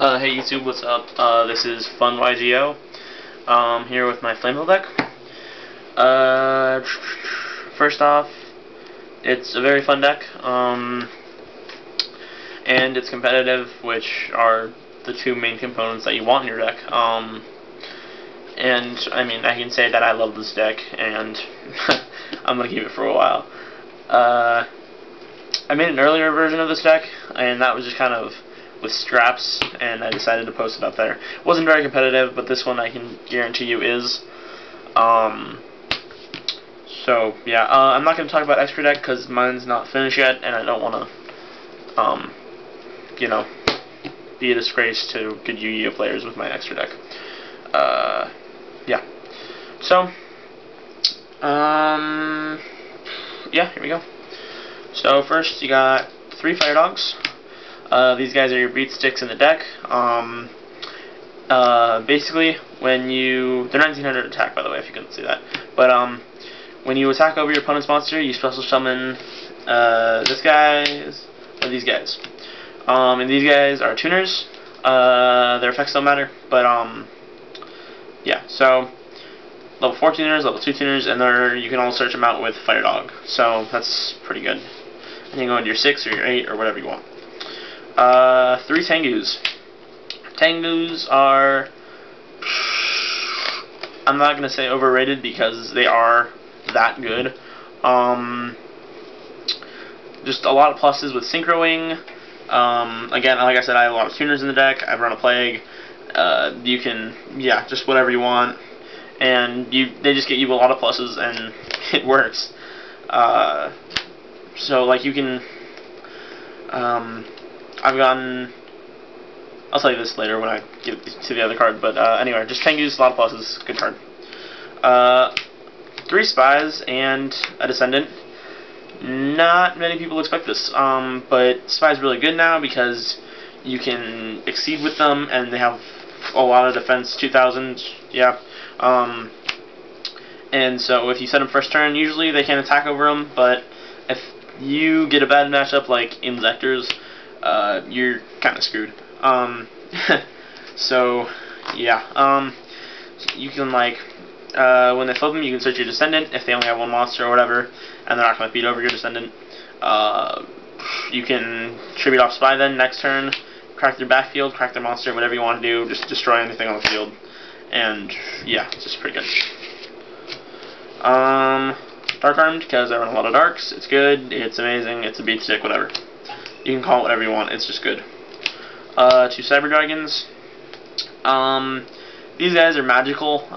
Hey YouTube, what's up? This is funygo. Here with my Flamvell deck. First off, it's a very fun deck, and it's competitive, which are the two main components that you want in your deck. And I mean, I can say that I love this deck, and I'm gonna keep it for a while. I made an earlier version of this deck, and that was just kind of with straps, and I decided to post it up there. It wasn't very competitive, but this one I can guarantee you is. So yeah, I'm not going to talk about extra deck because mine's not finished yet, and I don't want to, you know, be a disgrace to good Yu-Gi-Oh players with my extra deck. Yeah. So, yeah, here we go. So first, you got 3 Fire Dogs. These guys are your beat sticks in the deck. Basically, when you... They're 1900 attack, by the way, if you couldn't see that. But, when you attack over your opponent's monster, you special summon, these guys. And these guys are tuners. Their effects don't matter, but, yeah, so... Level 4 tuners, level 2 tuners, and you can all search them out with Fire Dog. So, that's pretty good. And you can go into your 6 or your 8 or whatever you want. 3 Tengus. Tengus are... I'm not going to say overrated because they are that good. Just a lot of pluses with Synchroing. Again, like I said, I have a lot of tuners in the deck. I've run a Plague. You can, yeah, just whatever you want. And they just get you a lot of pluses, and it works. So, like, you can... I've gotten... I'll tell you this later when I get to the other card, but anyway, just Tengu's, a lot of pluses, good card. 3 Spies and a Descendant. Not many people expect this, but Spy's really good now because you can exceed with them, and they have a lot of defense, 2000, yeah. And so if you set them first turn, usually they can't attack over them, but if you get a bad matchup like Inzectors, you're kind of screwed. So, yeah, you can, like, when they flip them, you can search your Descendant if they only have 1 monster or whatever, and they're not going to beat over your Descendant. You can tribute off Spy then next turn, crack their backfield, crack their monster, whatever you want to do, just destroy anything on the field. And, yeah, it's just pretty good. Dark Armed, because I run a lot of Darks. It's good, it's amazing, it's a beat stick, whatever. You can call it whatever you want, it's just good. 2 Cyber Dragons. These guys are magical.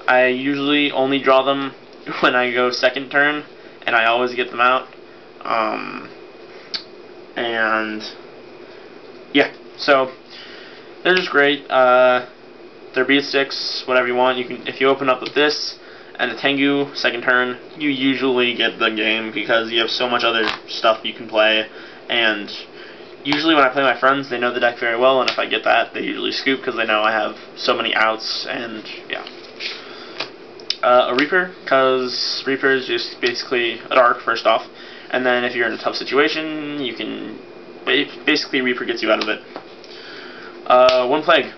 I usually only draw them when I go second turn, and I always get them out. And yeah, so they're just great. They're beat sticks, whatever you want. You can, if you open up with this and a Tengu second turn, you usually get the game because you have so much other stuff you can play. And usually when I play my friends, they know the deck very well, and if I get that, they usually scoop because they know I have so many outs, and yeah. A Reaper, because Reaper is just basically a Dark, first off, and then if you're in a tough situation, you can... Basically, Reaper gets you out of it. 1 Plague.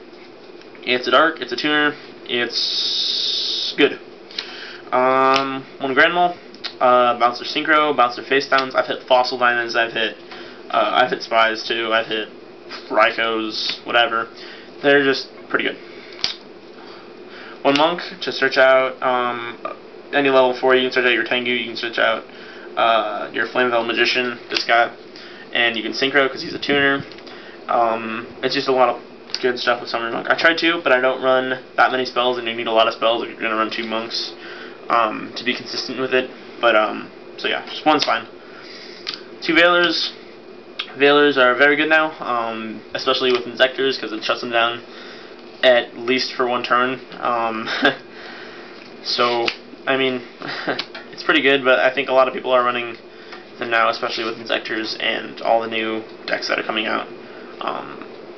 It's a Dark, it's a tuner, it's good. 1 Grand Mole, bounce their Synchro, bounce their face downs. I've hit Fossil Diamonds, I've hit Spies too, I've hit Rykos, whatever. They're just pretty good. 1 Monk, to search out any level 4, you can search out your Tengu, you can search out your Flamvell Magician, this guy, and you can Synchro because he's a tuner. It's just a lot of good stuff with Summoner Monk. I tried to, but I don't run that many spells, and you need a lot of spells if you're going to run 2 monks to be consistent with it. But, so yeah, just 1's fine. 2 Veilers. Veilers are very good now, especially with Inzectors, because it shuts them down at least for 1 turn. So, I mean, it's pretty good, but I think a lot of people are running them now, especially with Inzectors and all the new decks that are coming out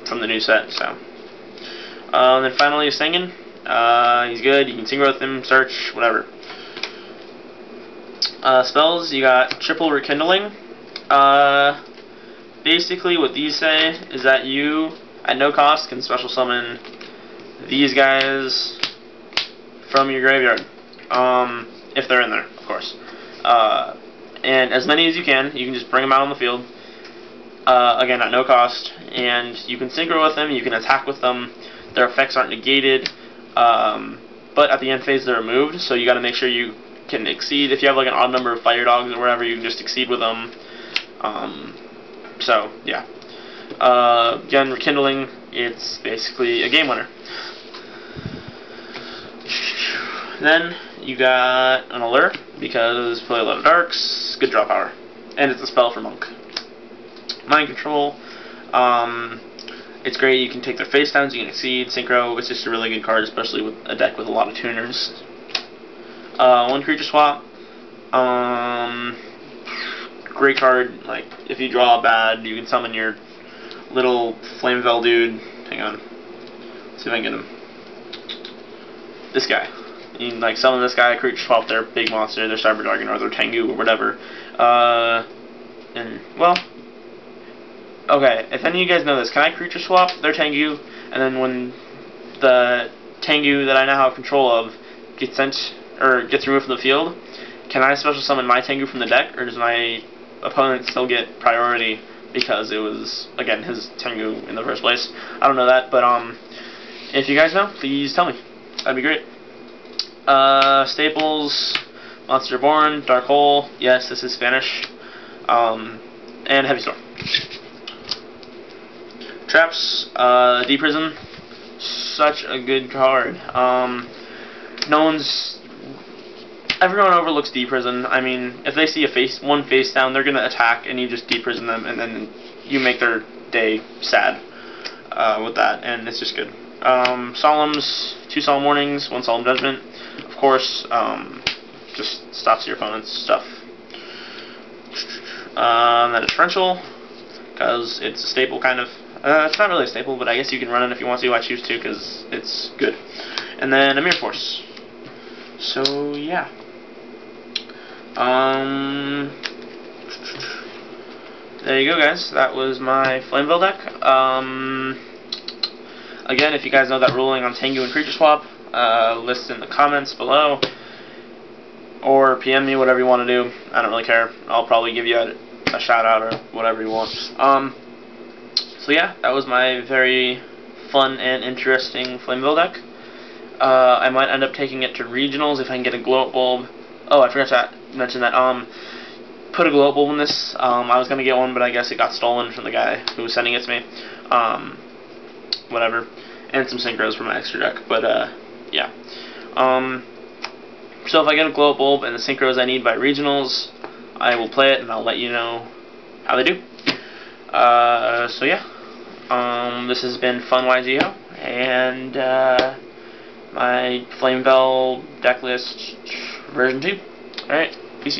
from the new set. So, and then finally, Sengen. He's good. You can synchro with him, search, whatever. Spells, you got triple Rekindling. basically what these say is that you, at no cost, can special summon these guys from your graveyard. If they're in there, of course. And as many as you can just bring them out on the field. Again, at no cost. And you can synchro with them, you can attack with them. Their effects aren't negated. But at the end phase, they're removed, so you gotta make sure you can exceed. If you have like an odd number of fire dogs or whatever, you can just exceed with them. So, yeah. Again, Rekindling, it's basically a game winner. Then, you got an Allure, because play a lot of darks, good draw power. And it's a spell for Monk. Mind Control, it's great, you can take their face downs, you can exceed, synchro, it's just a really good card, especially with a deck with a lot of tuners. One creature swap, great card, like, if you draw bad, you can summon your little Flamvell dude, hang on, let's see if I can get him, this guy. You can, like, summon this guy, creature swap their big monster, their Cyber Dragon, or their Tengu, or whatever, and, well, okay, if any of you guys know this, can I creature swap their Tengu, and then when the Tengu that I now have control of gets sent, or gets removed from the field, can I special summon my Tengu from the deck, or does my opponent still get priority because it was, again, his Tengu in the first place? I don't know that, but if you guys know, please tell me. That'd be great. Staples, Monster Born, Dark Hole, yes, this is Spanish, and Heavy Storm. Traps, Deep Prison, such a good card. Everyone overlooks Deep Prison. I mean, if they see one face down, they're gonna attack, and you just Deep Prison them, and then you make their day sad with that, and it's just good. Solemns, 2 Solemn Warnings, 1 Solemn Judgment. Of course, just stops your opponent's stuff. Then a Torrential, because it's a staple, kind of. It's not really a staple, but I guess you can run it if you want to. I choose to, because it's good. And then a Mirror Force. So, yeah. There you go, guys. That was my Flamvell deck. Again, if you guys know that ruling on Tengu and Creature Swap, list in the comments below. Or PM me, whatever you want to do. I don't really care. I'll probably give you a shout out or whatever you want. So yeah, that was my very fun and interesting Flamvell deck. I might end up taking it to regionals if I can get a glow up bulb. Oh, I forgot to mention that. Put a glow up bulb in this. I was gonna get one, but I guess it got stolen from the guy who was sending it to me. Whatever. And some synchros for my extra deck. But yeah. So if I get a glow up bulb and the synchros I need by regionals, I will play it and I'll let you know how they do. So yeah. This has been FunYGO, and my Flamvell deck list version 2. Alright, peace.